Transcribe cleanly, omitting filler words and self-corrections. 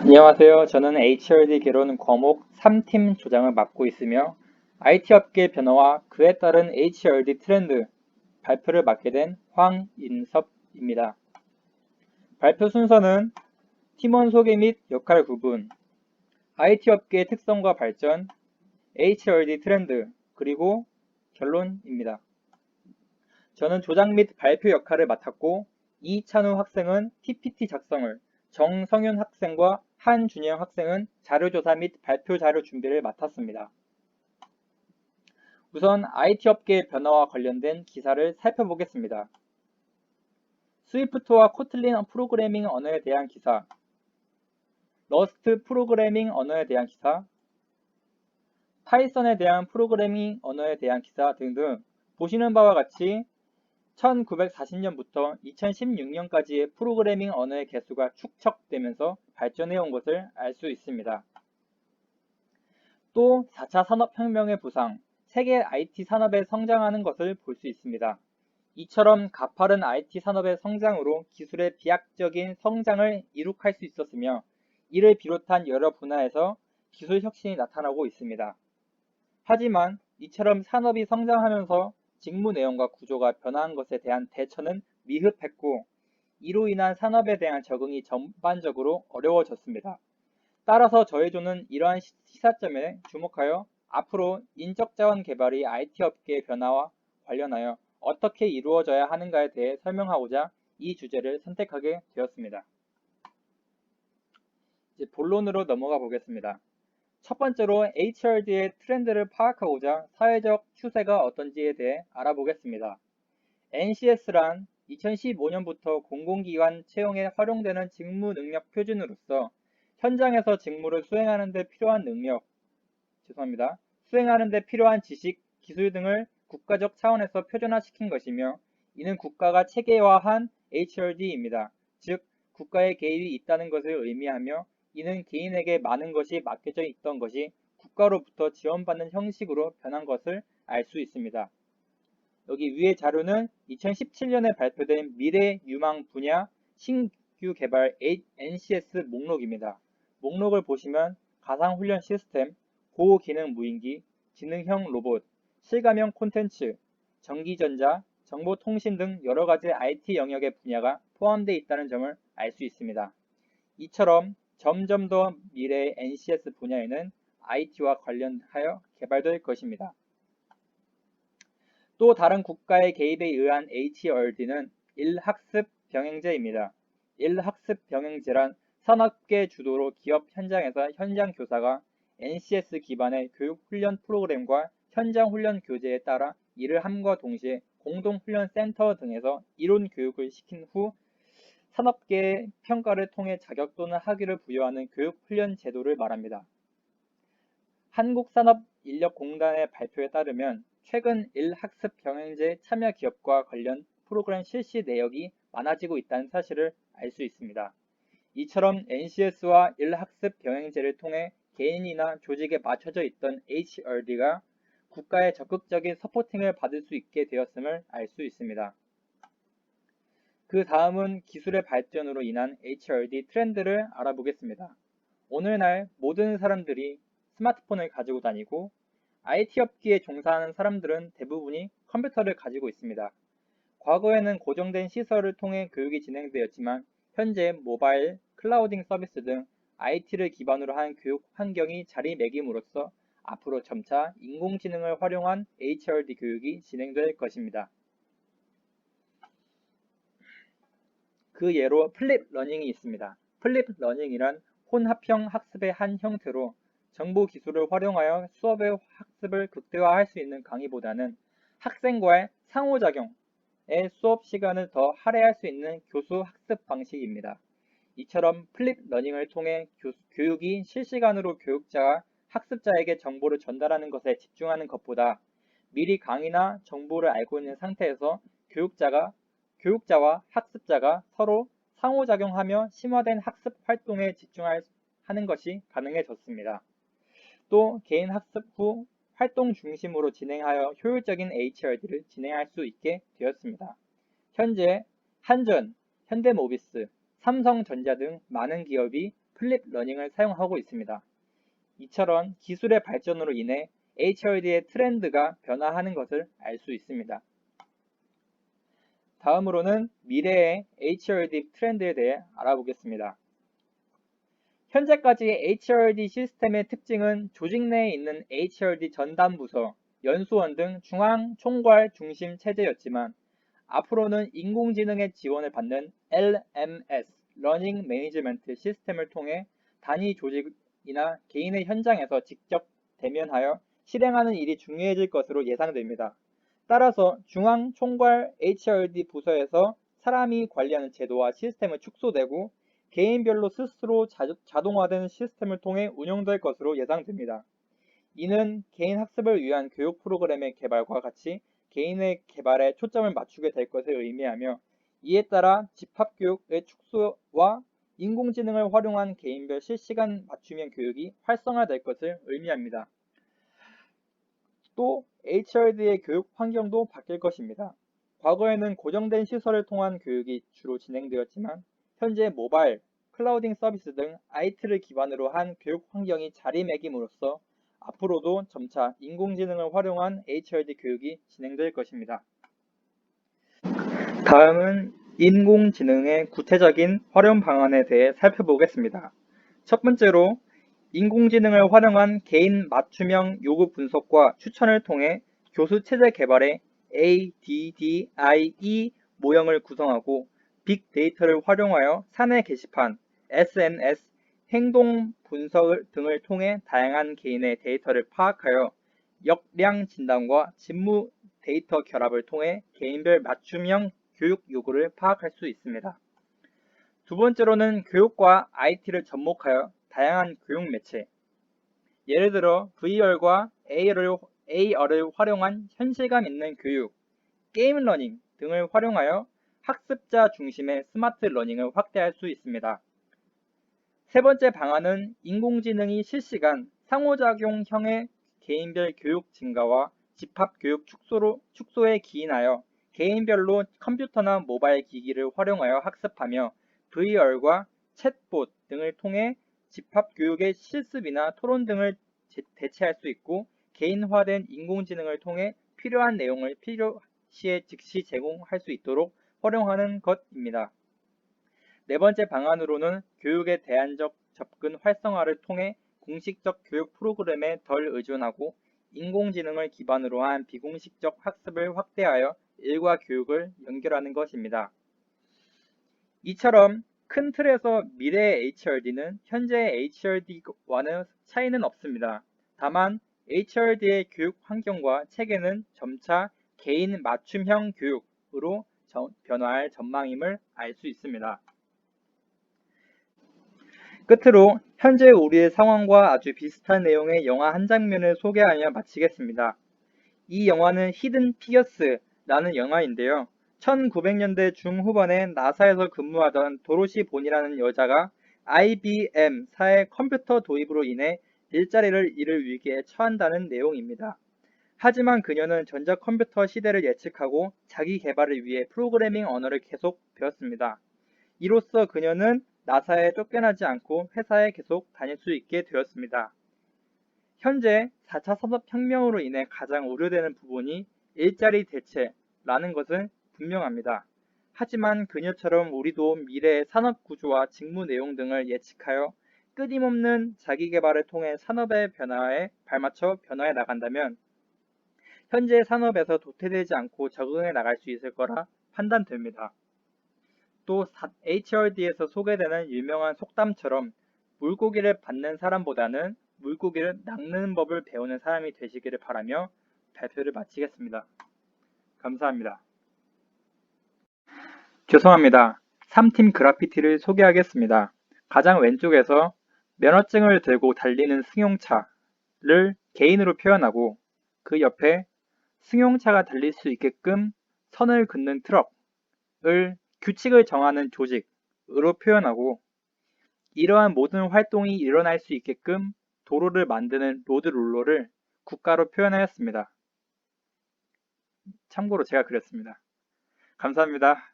안녕하세요. 저는 HRD 개론 과목 3팀 조장을 맡고 있으며 IT 업계 변화와 그에 따른 HRD 트렌드 발표를 맡게 된 황인섭입니다. 발표 순서는 팀원 소개 및 역할 구분, IT 업계의 특성과 발전, HRD 트렌드, 그리고 결론입니다. 저는 조장 및 발표 역할을 맡았고 이찬우 학생은 PPT 작성을, 정성윤 학생과 한준영 학생은 자료조사 및 발표 자료 준비를 맡았습니다. 우선 IT 업계의 변화와 관련된 기사를 살펴보겠습니다. 스위프트와 코틀린 프로그래밍 언어에 대한 기사, 러스트 프로그래밍 언어에 대한 기사, 파이썬에 대한 프로그래밍 언어에 대한 기사 등등 보시는 바와 같이 1940년부터 2016년까지의 프로그래밍 언어의 개수가 축적되면서 발전해 온 것을 알 수 있습니다. 또 4차 산업혁명의 부상, 세계 IT 산업에 성장하는 것을 볼 수 있습니다. 이처럼 가파른 IT 산업의 성장으로 기술의 비약적인 성장을 이룩할 수 있었으며 이를 비롯한 여러 분야에서 기술 혁신이 나타나고 있습니다. 하지만 이처럼 산업이 성장하면서 직무 내용과 구조가 변화한 것에 대한 대처는 미흡했고 이로 인한 산업에 대한 적응이 전반적으로 어려워졌습니다. 따라서 저해조는 이러한 시사점에 주목하여 앞으로 인적자원 개발이 IT 업계의 변화와 관련하여 어떻게 이루어져야 하는가에 대해 설명하고자 이 주제를 선택하게 되었습니다. 이제 본론으로 넘어가 보겠습니다. 첫 번째로 HRD의 트렌드를 파악하고자 사회적 추세가 어떤지에 대해 알아보겠습니다. NCS란 2015년부터 공공기관 채용에 활용되는 직무 능력 표준으로서 현장에서 직무를 수행하는 데 필요한 수행하는 데 필요한 지식, 기술 등을 국가적 차원에서 표준화시킨 것이며 이는 국가가 체계화한 HRD입니다. 즉, 국가의 개입이 있다는 것을 의미하며 이는 개인에게 많은 것이 맡겨져 있던 것이 국가로부터 지원받는 형식으로 변한 것을 알 수 있습니다. 여기 위의 자료는 2017년에 발표된 미래 유망 분야 신규 개발 NCS 목록입니다. 목록을 보시면 가상훈련 시스템, 고기능 무인기, 지능형 로봇, 실감형 콘텐츠, 전기전자, 정보통신 등 여러가지 IT 영역의 분야가 포함되어 있다는 점을 알 수 있습니다. 이처럼 점점 더 미래의 NCS 분야에는 IT와 관련하여 개발될 것입니다. 또 다른 국가의 개입에 의한 HRD는 일학습 병행제입니다. 일학습 병행제란 산업계 주도로 기업 현장에서 현장 교사가 NCS 기반의 교육 훈련 프로그램과 현장 훈련 교재에 따라 이를 함과 동시에 공동훈련센터 등에서 이론 교육을 시킨 후 산업계의 평가를 통해 자격 또는 학위를 부여하는 교육 훈련 제도를 말합니다. 한국산업인력공단의 발표에 따르면 최근 일학습 병행제 참여 기업과 관련 프로그램 실시 내역이 많아지고 있다는 사실을 알 수 있습니다. 이처럼 NCS와 일학습 병행제를 통해 개인이나 조직에 맞춰져 있던 HRD가 국가의 적극적인 서포팅을 받을 수 있게 되었음을 알 수 있습니다. 그 다음은 기술의 발전으로 인한 HRD 트렌드를 알아보겠습니다. 오늘날 모든 사람들이 스마트폰을 가지고 다니고 IT 업계에 종사하는 사람들은 대부분이 컴퓨터를 가지고 있습니다. 과거에는 고정된 시설을 통해 교육이 진행되었지만 현재 모바일, 클라우딩 서비스 등 IT를 기반으로 한 교육 환경이 자리매김으로써 앞으로 점차 인공지능을 활용한 HRD 교육이 진행될 것입니다. 그 예로 플립 러닝이 있습니다. 플립 러닝이란 혼합형 학습의 한 형태로 정보 기술을 활용하여 수업의 학습을 극대화할 수 있는 강의보다는 학생과의 상호작용의 수업 시간을 더 할애할 수 있는 교수 학습 방식입니다. 이처럼 플립 러닝을 통해 교육이 실시간으로 교육자가 학습자에게 정보를 전달하는 것에 집중하는 것보다 미리 강의나 정보를 알고 있는 상태에서 교육자와 학습자가 서로 상호작용하며 심화된 학습 활동에 집중하는 것이 가능해졌습니다. 또 개인 학습 후 활동 중심으로 진행하여 효율적인 HRD를 진행할 수 있게 되었습니다. 현재 한전, 현대모비스, 삼성전자 등 많은 기업이 플립 러닝을 사용하고 있습니다. 이처럼 기술의 발전으로 인해 HRD의 트렌드가 변화하는 것을 알 수 있습니다. 다음으로는 미래의 HRD 트렌드에 대해 알아보겠습니다. 현재까지 HRD 시스템의 특징은 조직 내에 있는 HRD 전담 부서, 연수원 등 중앙 총괄 중심 체제였지만 앞으로는 인공지능의 지원을 받는 LMS, 러닝 매니지먼트 시스템을 통해 단위 조직이나 개인의 현장에서 직접 대면하여 실행하는 일이 중요해질 것으로 예상됩니다. 따라서 중앙 총괄 HRD 부서에서 사람이 관리하는 제도와 시스템은 축소되고 개인별로 스스로 자동화된 시스템을 통해 운영될 것으로 예상됩니다. 이는 개인 학습을 위한 교육 프로그램의 개발과 같이 개인의 개발에 초점을 맞추게 될 것을 의미하며 이에 따라 집합교육의 축소와 인공지능을 활용한 개인별 실시간 맞춤형 교육이 활성화될 것을 의미합니다. 또 HRD의 교육 환경도 바뀔 것입니다. 과거에는 고정된 시설을 통한 교육이 주로 진행되었지만 현재 모바일, 클라우딩 서비스 등 IT를 기반으로 한 교육 환경이 자리매김으로써 앞으로도 점차 인공지능을 활용한 HRD 교육이 진행될 것입니다. 다음은 인공지능의 구체적인 활용 방안에 대해 살펴보겠습니다. 첫 번째로 인공지능을 활용한 개인 맞춤형 요구 분석과 추천을 통해 교수 체제 개발에 ADDIE 모형을 구성하고 빅데이터를 활용하여 사내 게시판, SNS, 행동 분석 등을 통해 다양한 개인의 데이터를 파악하여 역량 진단과 직무 데이터 결합을 통해 개인별 맞춤형 교육 요구를 파악할 수 있습니다. 두 번째로는 교육과 IT를 접목하여 다양한 교육 매체, 예를 들어 VR과 AR을 활용한 현실감 있는 교육, 게임 러닝 등을 활용하여 학습자 중심의 스마트 러닝을 확대할 수 있습니다. 세 번째 방안은 인공지능이 실시간 상호작용형의 개인별 교육 증가와 집합교육 축소에 기인하여 개인별로 컴퓨터나 모바일 기기를 활용하여 학습하며 VR과 챗봇 등을 통해 집합교육의 실습이나 토론 등을 대체할 수 있고 개인화된 인공지능을 통해 필요한 내용을 필요시에 즉시 제공할 수 있도록 활용하는 것입니다. 네 번째 방안으로는 교육의 대안적 접근 활성화를 통해 공식적 교육 프로그램에 덜 의존하고 인공지능을 기반으로 한 비공식적 학습을 확대하여 일과 교육을 연결하는 것입니다. 이처럼 큰 틀에서 미래의 HRD는 현재의 HRD와는 차이는 없습니다. 다만 HRD의 교육 환경과 체계는 점차 개인 맞춤형 교육으로 변화할 전망임을 알 수 있습니다. 끝으로 현재 우리의 상황과 아주 비슷한 내용의 영화 한 장면을 소개하며 마치겠습니다. 이 영화는 히든 피겨스라는 영화인데요. 1900년대 중후반에 나사에서 근무하던 도로시 본이라는 여자가 IBM사의 컴퓨터 도입으로 인해 일자리를 잃을 위기에 처한다는 내용입니다. 하지만 그녀는 전자컴퓨터 시대를 예측하고 자기 개발을 위해 프로그래밍 언어를 계속 배웠습니다. 이로써 그녀는 나사에 쫓겨나지 않고 회사에 계속 다닐 수 있게 되었습니다. 현재 4차 산업혁명으로 인해 가장 우려되는 부분이 일자리 대체라는 것은 분명합니다. 하지만 그녀처럼 우리도 미래의 산업 구조와 직무 내용 등을 예측하여 끊임없는 자기 개발을 통해 산업의 변화에 발맞춰 변화해 나간다면 현재 산업에서 도태되지 않고 적응해 나갈 수 있을 거라 판단됩니다. 또 HRD에서 소개되는 유명한 속담처럼 물고기를 받는 사람보다는 물고기를 낚는 법을 배우는 사람이 되시기를 바라며 발표를 마치겠습니다. 감사합니다. 죄송합니다. 3팀 그래피티를 소개하겠습니다. 가장 왼쪽에서 면허증을 들고 달리는 승용차를 개인으로 표현하고 그 옆에 승용차가 달릴 수 있게끔 선을 긋는 트럭을 규칙을 정하는 조직으로 표현하고 이러한 모든 활동이 일어날 수 있게끔 도로를 만드는 로드룰러를 국가로 표현하였습니다. 참고로 제가 그렸습니다. 감사합니다.